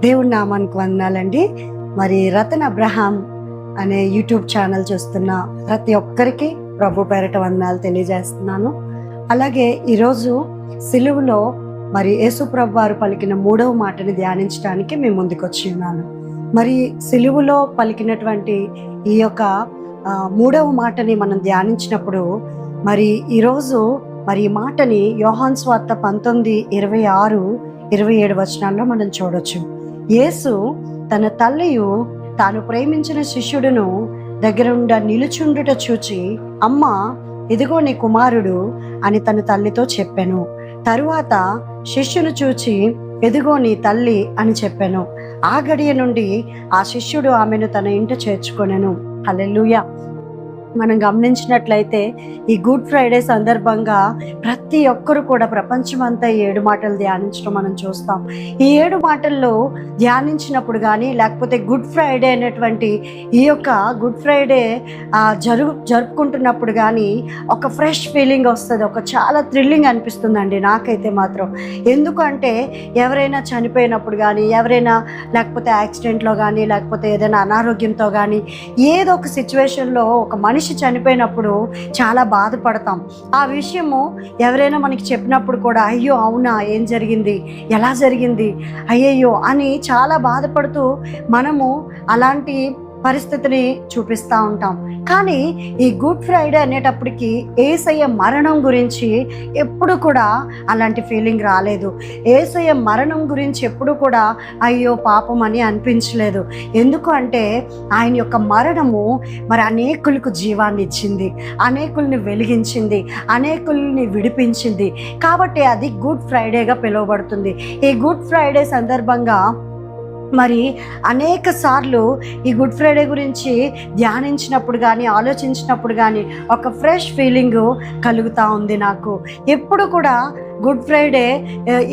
దేవుడి నామానికి వందనాలండి. మరి రతన్ అబ్రహాం అనే యూట్యూబ్ ఛానల్ చూస్తున్న ప్రతి ఒక్కరికి ప్రభు పేరట వందనాలు తెలియజేస్తున్నాను. అలాగే ఈరోజు సిలువలో మరి యేసు ప్రభు వారు పలికిన 3వ మాటని ధ్యానించడానికి మేము ముందుకు వచ్చి ఉన్నాను. మరి సిలువలో పలికినటువంటి ఈ యొక్క 3వ మాటని మనం ధ్యానించినప్పుడు మరి ఈరోజు మరి ఈ మాటని యోహాను సువార్త 19:26-27 వచనాల్లో మనం చూడొచ్చు. యేసు తన తల్లియు తాను ప్రేమించిన శిష్యుడును దగ్గరుండ నిలుచుండుట చూచి, అమ్మ ఇదిగో నీ కుమారుడు అని తన తల్లితో చెప్పెను. తరువాత శిష్యును చూచి, ఎదిగో నీ తల్లి అని చెప్పెను. ఆ గడియ నుండి ఆ శిష్యుడు ఆమెను తన ఇంట చేర్చుకొనెను. హల్లెలూయా. మనం గమనించినట్లయితే ఈ గుడ్ ఫ్రైడే సందర్భంగా ప్రతి ఒక్కరు కూడా ప్రపంచమంతా 7 మాటలు ధ్యానించడం మనం చూస్తాం. ఈ 7 మాటల్లో ధ్యానించినప్పుడు కానీ లేకపోతే గుడ్ ఫ్రైడే అనేటువంటి ఈ యొక్క గుడ్ ఫ్రైడే జరుపుకుంటున్నప్పుడు కానీ ఒక ఫ్రెష్ ఫీలింగ్ వస్తుంది. ఒక చాలా థ్రిల్లింగ్ అనిపిస్తుందండి నాకైతే మాత్రం. ఎందుకంటే ఎవరైనా చనిపోయినప్పుడు కానీ, ఎవరైనా లేకపోతే యాక్సిడెంట్లో కానీ, లేకపోతే ఏదైనా అనారోగ్యంతో కానీ, ఏదో ఒక సిచ్యువేషన్లో ఒక మనిషి చనిపోయినప్పుడు చాలా బాధపడతాం. ఆ విషయము ఎవరైనా మనకి చెప్పినప్పుడు కూడా, అయ్యో అవునా, ఏం జరిగింది, ఎలా జరిగింది, అయ్యయ్యో అని చాలా బాధపడుతూ మనము అలాంటి పరిస్థితిని చూపిస్తూ ఉంటాం. కానీ ఈ గుడ్ ఫ్రైడే అనేటప్పటికి యేసయ్య మరణం గురించి ఎప్పుడు కూడా అలాంటి ఫీలింగ్ రాలేదు. యేసయ్య మరణం గురించి ఎప్పుడు కూడా అయ్యో పాపం అని అనిపించలేదు. ఎందుకు అంటే ఆయన యొక్క మరణము మరి అనేకులకు జీవాన్ని ఇచ్చింది, అనేకుల్ని వెలిగించింది, అనేకుల్ని విడిపించింది. కాబట్టి అది గుడ్ ఫ్రైడేగా పిలువబడుతుంది. ఈ గుడ్ ఫ్రైడే సందర్భంగా మరి అనేక సార్లు ఈ గుడ్ ఫ్రైడే గురించి ధ్యానించినప్పుడు కానీ, ఆలోచించినప్పుడు కానీ ఒక ఫ్రెష్ ఫీలింగ్ కలుగుతూ ఉంది నాకు. ఎప్పుడు కూడా గుడ్ ఫ్రైడే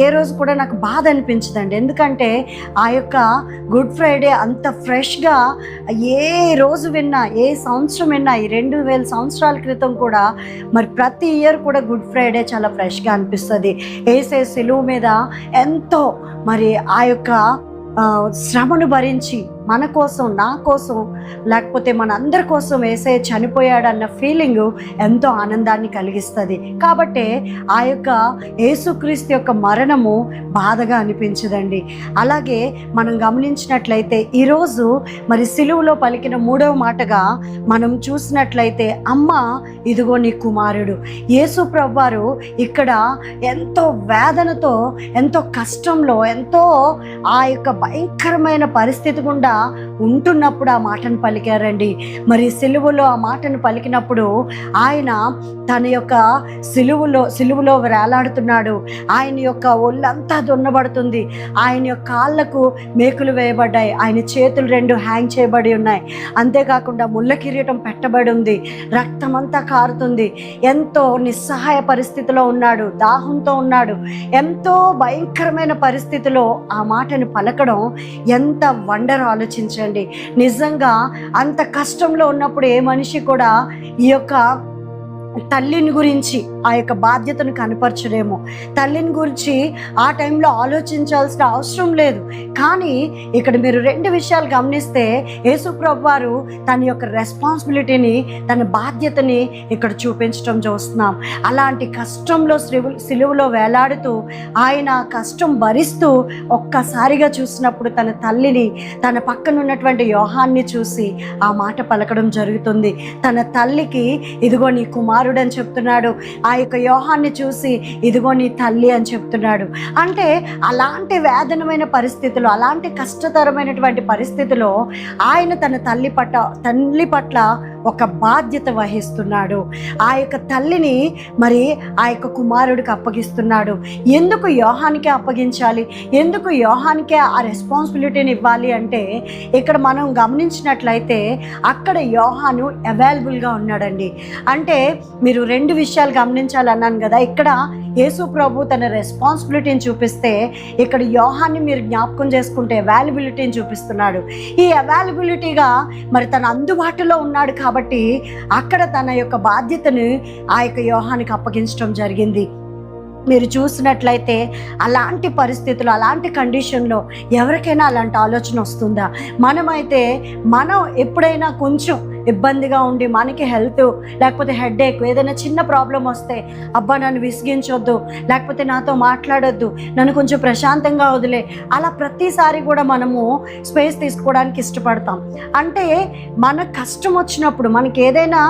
ఏ రోజు కూడా నాకు బాధ అనిపించదండి. ఎందుకంటే ఆ యొక్క గుడ్ ఫ్రైడే అంత ఫ్రెష్గా ఏ రోజు విన్నా, ఏ సంవత్సరం విన్నా, ఈ 2000 సంవత్సరాల క్రితం కూడా మరి ప్రతి ఇయర్ కూడా గుడ్ ఫ్రైడే చాలా ఫ్రెష్గా అనిపిస్తుంది. యేసే సిలువ మీద ఎంతో మరి ఆ యొక్క శ్రమను భరించి మన కోసం, నా కోసం, లేకపోతే మన అందరి కోసం యేసయ్య చనిపోయాడన్న ఫీలింగ్ ఎంతో ఆనందాన్ని కలిగిస్తుంది. కాబట్టి ఆ యొక్క యేసుక్రీస్తు యొక్క మరణము బాధగా అనిపించదండి. అలాగే మనం గమనించినట్లయితే ఈరోజు మరి సిలువలో పలికిన 3వ మాటగా మనం చూసినట్లయితే, అమ్మ ఇదిగో నీ కుమారుడు. యేసు ప్రభువారు ఇక్కడ ఎంతో వేదనతో, ఎంతో కష్టంలో, ఎంతో ఆ యొక్క భయంకరమైన పరిస్థితి గుండా ఉంటున్నప్పుడు ఆ మాటను పలికారండి. మరి సిలువలో ఆ మాటను పలికినప్పుడు ఆయన తన యొక్క సిలువలో వేలాడుతున్నాడు. ఆయన యొక్క ఒళ్ళంతా దున్నబడుతుంది. ఆయన యొక్క కాళ్ళకు మేకులు వేయబడ్డాయి. ఆయన చేతులు 2 హ్యాంగ్ చేయబడి ఉన్నాయి. అంతేకాకుండా ముళ్ళ కిరీటం పెట్టబడి ఉంది. రక్తమంతా కారుతుంది. ఎంతో నిస్సహాయ పరిస్థితిలో ఉన్నాడు, దాహంతో ఉన్నాడు. ఎంతో భయంకరమైన పరిస్థితిలో ఆ మాటను పలకడం ఎంత వండర్ ఆలోచించండి. నిజంగా అంత కష్టంలో ఉన్నప్పుడు ఏ మనిషి కూడా ఈ యొక్క తల్లిని గురించి ఆ యొక్క బాధ్యతను కనపరచలేము. తల్లిని గురించి ఆ టైంలో ఆలోచించాల్సిన అవసరం లేదు. కానీ ఇక్కడ మీరు 2 విషయాలు గమనిస్తే యేసు ప్రభు వారు తన యొక్క రెస్పాన్సిబిలిటీని, తన బాధ్యతని ఇక్కడ చూపించడం చూస్తున్నాం. అలాంటి కష్టంలో సిలువలో వేలాడుతూ ఆయన కష్టం భరిస్తూ ఒక్కసారిగా చూసినప్పుడు తన తల్లిని, తన పక్కన ఉన్నటువంటి యోహాన్ని చూసి ఆ మాట పలకడం జరుగుతుంది. తన తల్లికి ఇదిగో నీ కుమారుడు అని చెప్తున్నాడు. ఆ యొక్క యోహాన్ని చూసి ఇదిగో నీ తల్లి అని చెప్తున్నాడు. అంటే అలాంటి వేదనమైన పరిస్థితులు, అలాంటి కష్టతరమైనటువంటి పరిస్థితిలో ఆయన తన తల్లి పట్ల ఒక బాధ్యత వహిస్తున్నాడు. ఆ యొక్క తల్లిని మరి ఆ యొక్క కుమారుడికి అప్పగిస్తున్నాడు. ఎందుకు యోహానికే అప్పగించాలి, ఎందుకు యోహానికే ఆ రెస్పాన్సిబిలిటీని ఇవ్వాలి అంటే ఇక్కడ మనం గమనించినట్లయితే అక్కడ యోహాను అవైలబుల్గా ఉన్నాడండి. అంటే మీరు 2 విషయాలు గమనించాలన్నాను కదా. ఇక్కడ యేసు ప్రభు తన రెస్పాన్సిబిలిటీని చూపిస్తే ఇక్కడ యోహాన్ని మీరు జ్ఞాపకం చేసుకుంటే అవైలబిలిటీని చూపిస్తున్నాడు. ఈ అవైలబిలిటీగా మరి తన అందుబాటులో ఉన్నాడు కాబట్టి అక్కడ తన యొక్క బాధ్యతను ఆ యొక్క యోహానికి అప్పగించడం జరిగింది. మీరు చూసినట్లయితే అలాంటి పరిస్థితులు, అలాంటి కండిషన్లో ఎవరికైనా అలాంటి ఆలోచన వస్తుందా? మనం ఎప్పుడైనా కొంచెం ఇబ్బందిగా ఉండి మనకి హెల్త్ లేకపోతే హెడేక్ ఏదైనా చిన్న ప్రాబ్లం వస్తే, అబ్బా నన్ను విసిగించొద్దు, లేకపోతే నాతో మాట్లాడొద్దు, నన్ను కొంచెం ప్రశాంతంగా వదిలే, అలా ప్రతిసారి కూడా మనము స్పేస్ తీసుకోవడానికి ఇష్టపడతాం. అంటే మన కష్టం వచ్చినప్పుడు, మనకి ఏదైనా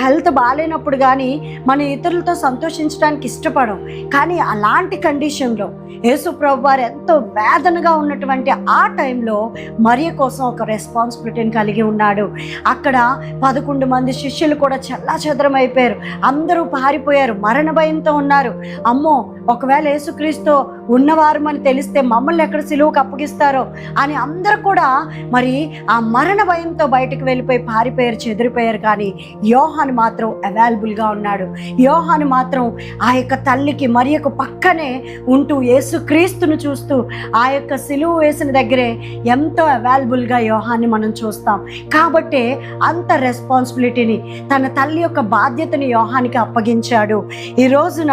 హెల్త్ బాగాలేనప్పుడు కానీ మన ఇతరులతో సంతోషించడానికి ఇష్టపడం. కానీ అలాంటి కండిషన్లో యేసు ప్రభు వారు ఎంతో వేదనగా ఉన్నటువంటి ఆ టైంలో మరియ కోసం ఒక రెస్పాన్సిబిలిటీని కలిగి ఉన్నాడు. అక్కడ 11 మంది శిష్యులు కూడా చెల్లాచెదరం అయిపోయారు. అందరూ పారిపోయారు, మరణ భయంతో ఉన్నారు. అమ్మో, ఒకవేళ యేసుక్రీస్తు ఉన్నవారమని తెలిస్తే మమ్మల్ని ఎక్కడ సిలువకు అప్పగిస్తారో అని అందరూ కూడా మరి ఆ మరణ భయంతో బయటకు వెళ్ళిపోయి పారిపోయారు, చెదిరిపోయారు. కానీ యోహాను మాత్రం అవైలబుల్గా ఉన్నాడు. యోహాను మాత్రం ఆ యొక్క తల్లికి మరియకు పక్కనే ఉంటూ యేసుక్రీస్తును చూస్తూ ఆ యొక్క సిలువ వేసిన దగ్గరే ఎంతో అవైలబుల్గా యోహాన్ని మనం చూస్తాం. కాబట్టి అంత రెస్పాన్సిబిలిటీని, తన తల్లి యొక్క బాధ్యతని యోహానికి అప్పగించాడు. ఈ రోజున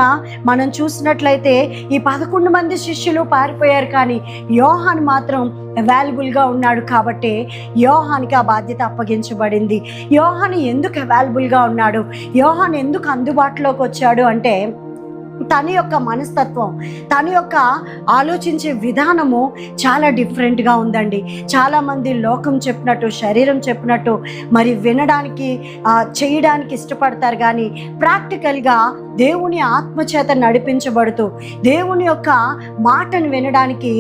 మనం చూసినట్లయితే ఈ 11 మంది శిష్యులు పారిపోయారు, కానీ యోహాను మాత్రం అవైలబుల్గా ఉన్నాడు. కాబట్టి యోహానికి ఆ బాధ్యత అప్పగించబడింది. యోహాను ఎందుకు అవైలబుల్గా ఉన్నాడు, యోహాను ఎందుకు అందుబాటులోకి వచ్చాడు అంటే తన యొక్క మనస్తత్వం, తన యొక్క ఆలోచించే విధానము చాలా డిఫరెంట్గా ఉందండి. చాలామంది లోకం చెప్పినట్టు, శరీరం చెప్పినట్టు మరి వినడానికి చేయడానికి ఇష్టపడతారు, కానీ ప్రాక్టికల్గా దేవుని ఆత్మచేత నడిపించబడుతూ దేవుని యొక్క మాటను వినడానికి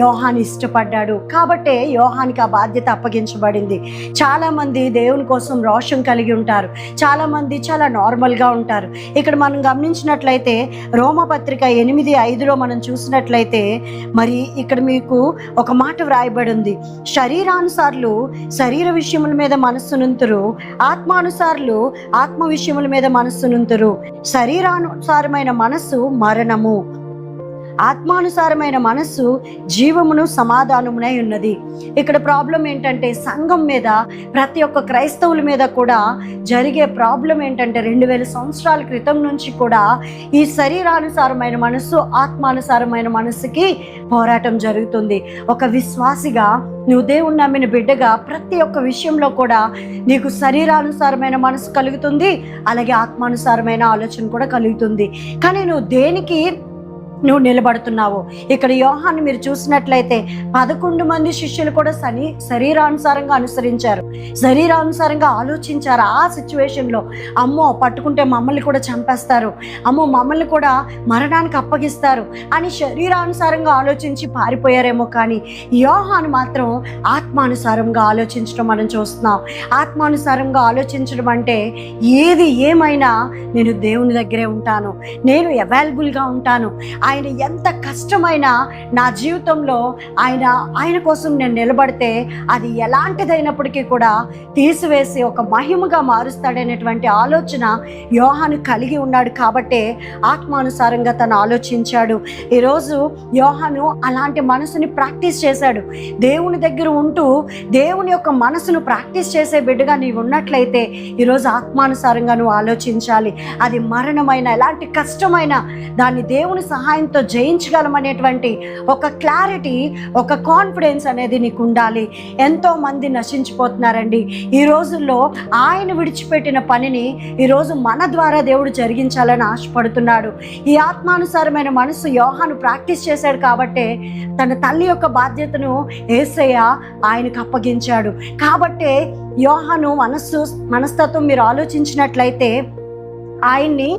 యోహాను ఇష్టపడ్డాడు. కాబట్టే యోహానికి ఆ బాధ్యత అప్పగించబడింది. చాలామంది దేవుని కోసం రోషం కలిగి ఉంటారు, చాలామంది చాలా నార్మల్గా ఉంటారు. ఇక్కడ మనం గమనించినట్లయితే రోమపత్రిక 8:5 మనం చూసినట్లయితే మరి ఇక్కడ మీకు ఒక మాట వ్రాయబడి ఉంది, శరీరానుసారులు శరీర విషయముల మీద మనస్సునుంతురు, ఆత్మానుసారులు ఆత్మ విషయముల మీద మనస్సునుంతురు. శరీరానుసారమైన మనస్సు మరణము, ఆత్మానుసారమైన మనస్సు జీవమును సమాధానమునై ఉన్నది. ఇక్కడ ప్రాబ్లం ఏంటంటే సంఘం మీద, ప్రతి ఒక్క క్రైస్తవుల మీద కూడా జరిగే ప్రాబ్లం ఏంటంటే 2000 సంవత్సరాల క్రితం నుంచి కూడా ఈ శరీరానుసారమైన మనస్సు, ఆత్మానుసారమైన మనస్సుకి పోరాటం జరుగుతుంది. ఒక విశ్వాసిగా, నువ్వు దేవుని నమ్మిన బిడ్డగా ప్రతి ఒక్క విషయంలో కూడా నీకు శరీరానుసారమైన మనసు కలుగుతుంది, అలాగే ఆత్మానుసారమైన ఆలోచన కూడా కలుగుతుంది. కానీ నువ్వు దేనికి నువ్వు నిలబడుతున్నావు? ఇక్కడ యోహాన్ని మీరు చూసినట్లయితే 11 మంది శిష్యులు కూడా శరీరానుసారంగా అనుసరించారు, శరీరానుసారంగా ఆలోచించారు. ఆ సిచ్యువేషన్లో అమ్మో పట్టుకుంటే మమ్మల్ని కూడా చంపేస్తారు, అమ్మో మమ్మల్ని కూడా మరణానికి అప్పగిస్తారు అని శరీరానుసారంగా ఆలోచించి పారిపోయారేమో. కానీ యోహాను మాత్రం ఆత్మానుసారంగా ఆలోచించడం మనం చూస్తున్నాం. ఆత్మానుసారంగా ఆలోచించడం అంటే ఏది ఏమైనా నేను దేవుని దగ్గరే ఉంటాను, నేను అవైలబుల్గా ఉంటాను, ఆయన ఎంత కష్టమైనా నా జీవితంలో ఆయన కోసం నేను నిలబడితే అది ఎలాంటిదైనప్పటికీ కూడా తీసివేసి ఒక మహిమగా మారుస్తాడనేటువంటి ఆలోచన యోహాను కలిగి ఉన్నాడు. కాబట్టే ఆత్మానుసారంగా తను ఆలోచించాడు. ఈరోజు యోహాను అలాంటి మనసుని ప్రాక్టీస్ చేశాడు. దేవుని దగ్గర ఉంటూ దేవుని యొక్క మనసును ప్రాక్టీస్ చేసే బిడ్డగా నీవు ఉన్నట్లయితే ఈరోజు ఆత్మానుసారంగా నువ్వు ఆలోచించాలి. అది మరణమైన ఎలాంటి కష్టమైన దాన్ని దేవుని సహాయంతో జయించగలమనేటువంటి ఒక క్లారిటీ, ఒక కాన్ఫిడెన్స్ అనేది నీకు ఉండాలి. ఎంతో మంది నశించిపోతున్నారండి ఈ రోజుల్లో. ఆయన విడిచిపెట్టిన పనిని ఈరోజు మన ద్వారా దేవుడు జరిగించాలని ఆశపడుతున్నాడు. ఈ ఆత్మానుసారమైన మనసు యోహాను ప్రాక్టీస్ చేశాడు కాబట్టే తన తల్లి యొక్క బాధ్యతను యేసయ్య ఆయనకు అప్పగించాడు. కాబట్టే యోహాను మనస్తత్వం మీరు ఆలోచించినట్లయితే ఆయన్ని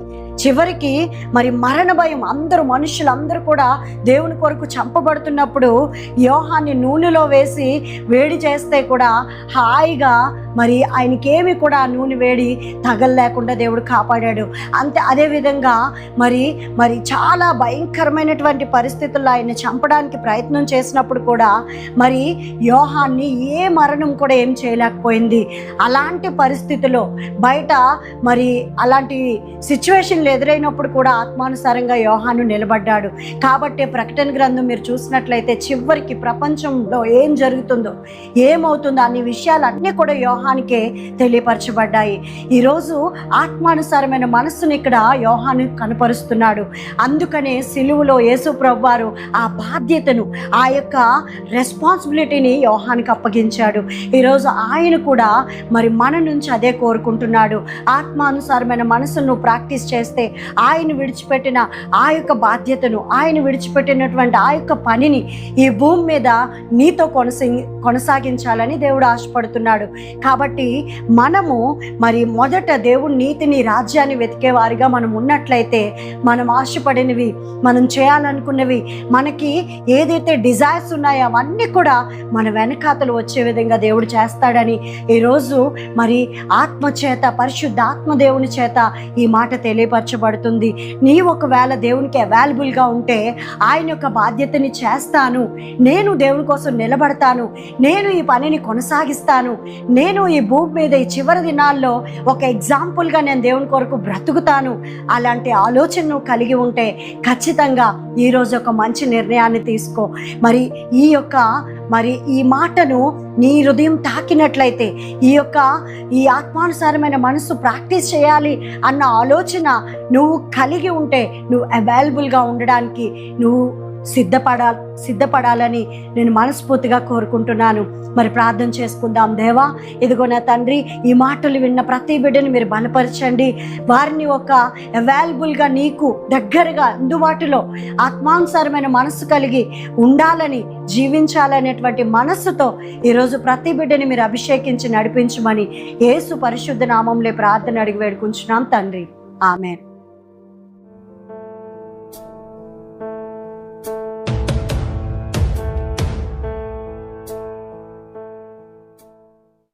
చివరికి మరి మరణ భయం, మనుషులందరూ కూడా దేవుని కొరకు చంపబడుతున్నప్పుడు యోహాన్ని నూనెలో వేసి వేడి చేస్తే కూడా హాయిగా మరి ఆయనకేమి కూడా ఆ నూనె వేడి తగలలేకుండా దేవుడు కాపాడాడు. అదేవిధంగా మరి చాలా భయంకరమైనటువంటి పరిస్థితుల్లో ఆయన చంపడానికి ప్రయత్నం చేసినప్పుడు కూడా మరి యోహాన్ని ఏ మరణం కూడా ఏం చేయలేకపోయింది. అలాంటి పరిస్థితుల్లో బయట మరి అలాంటి సిచ్యువేషన్ ఎదురైనప్పుడు కూడా ఆత్మానుసారంగా యోహాను నిలబడ్డాడు. కాబట్టి ప్రకటన గ్రంథం మీరు చూసినట్లయితే చివరికి ప్రపంచంలో ఏం జరుగుతుందో, ఏమవుతుందో అన్ని విషయాలన్నీ కూడా యోహాను యోహానికే తెలియపరచబడ్డాయి. ఈరోజు ఆత్మానుసారమైన మనస్సుని ఇక్కడ యోహాను కనపరుస్తున్నాడు. అందుకనే సిలువలో యేసు ప్రభువారు ఆ బాధ్యతను, ఆ యొక్క రెస్పాన్సిబిలిటీని యోహానికి అప్పగించాడు. ఈరోజు ఆయన కూడా మరి మన నుంచి అదే కోరుకుంటున్నాడు. ఆత్మానుసారమైన మనసును ప్రాక్టీస్ చేస్తే ఆయన విడిచిపెట్టిన ఆ యొక్క బాధ్యతను, ఆయన విడిచిపెట్టినటువంటి ఆ యొక్క పనిని ఈ భూమి మీద నీతో కొనసాగించాలని దేవుడు ఆశపడుతున్నాడు. కాబట్టి మనము మరి మొదట దేవుని నీతిని, రాజ్యాన్ని వెతికే వారిగా మనం ఉన్నట్లయితే మనం ఆశపడినవి, మనం చేయాలనుకున్నవి, మనకి ఏదైతే డిజైర్స్ ఉన్నాయో అవన్నీ కూడా మన వెనకాతలు వచ్చే విధంగా దేవుడు చేస్తాడని ఈరోజు మరి ఆత్మచేత, పరిశుద్ధ ఆత్మ దేవుని చేత ఈ మాట తెలియపరచబడుతుంది. నీ ఒకవేళ దేవునికి అవైలబుల్గా ఉంటే ఆయన యొక్క బాధ్యతని చేస్తాను, నేను దేవుని కోసం నిలబడతాను, నేను ఈ పనిని కొనసాగిస్తాను, నేను ఈ భూమి మీద ఈ చివరి దినాల్లో ఒక ఎగ్జాంపుల్గా నేను దేవుని కొరకు బ్రతుకుతాను, అలాంటి ఆలోచన నువ్వు కలిగి ఉంటే ఖచ్చితంగా ఈరోజు ఒక మంచి నిర్ణయాన్ని తీసుకో. మరి ఈ మాటను నీ హృదయం తాకినట్లయితే, ఈ ఆత్మానుసారమైన మనసు ప్రాక్టీస్ చేయాలి అన్న ఆలోచన నువ్వు కలిగి ఉంటే, నువ్వు అవైలబుల్గా ఉండడానికి నువ్వు సిద్ధపడాలని నేను మనస్ఫూర్తిగా కోరుకుంటున్నాను. మరి ప్రార్థన చేసుకుందాం. దేవా, ఇదిగో నా తండ్రి, ఈ మాటలు విన్న ప్రతి బిడ్డని మీరు బలపరచండి. వారిని ఒక అవైలబుల్గా, నీకు దగ్గరగా, అందుబాటులో ఆత్మానుసారమైన మనస్సు కలిగి ఉండాలని, జీవించాలనేటువంటి మనస్సుతో ఈరోజు ప్రతి బిడ్డని మీరు అభిషేకించి నడిపించమని యేసు పరిశుద్ధ నామంలో ప్రార్థన అడిగి వేడుకుంటున్నాం తండ్రి. ఆమేన్.